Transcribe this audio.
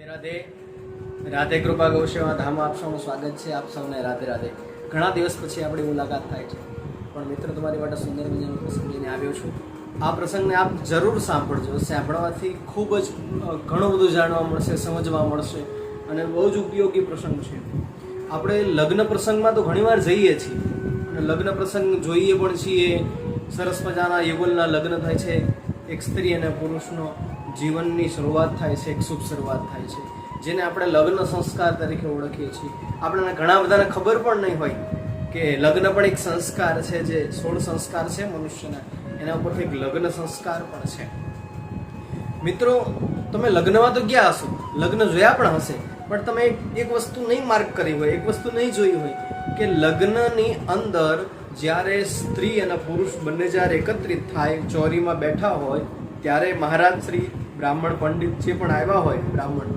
રાધે રાધે કૃપા ગૌસેવા ધામ આપ સૌનું સ્વાગત છે. આપ સૌને રાધે રાધે. ઘણા દિવસ પછી આપણી મુલાકાત થાય છે, પણ મિત્રો તમારી માટે સુંદર મજાનો પ્રસંગ લઈને આવ્યો છું. આ પ્રસંગને આપ જરૂર સાંભળજો. સાંભળવાથી ખૂબ જ ઘણું બધું જાણવા મળશે, સમજવા મળશે અને બહુ જ ઉપયોગી પ્રસંગ છે. આપણે લગ્ન પ્રસંગમાં તો ઘણીવાર જઈએ છીએ અને લગ્ન પ્રસંગ જોઈએ પણ છીએ. સરસ મજાના યુગલના લગ્ન થાય છે, એક સ્ત્રી અને પુરુષનો જીવનની શરૂઆત થાય છે, એક શુભ શરૂઆત થાય છે, જેને આપણે લગ્ન સંસ્કાર તરીકે ઓળખીએ છીએ. આપણને ઘણા બધાને ખબર પણ નહીં હોય કે લગ્ન પણ એક સંસ્કાર છે, જે 16 સંસ્કાર છે મનુષ્યના, એના ઉપરથી એક લગ્ન સંસ્કાર પણ છે. મિત્રો, તમે લગ્નમાં તો ગયા હશો, લગ્ન જોયા પણ હશે, પણ તમે એક વસ્તુ નહીં માર્ક કરી હોય, એક વસ્તુ નહીં જોઈ હોય કે લગ્નની અંદર જ્યારે સ્ત્રી અને પુરુષ બંને જ્યારે એકત્રિત થાય, ચોરીમાં બેઠા હોય, ત્યારે મહારાજ શ્રી બ્રાહ્મણ પંડિત જે પણ આવ્યા હોય બ્રાહ્મણ,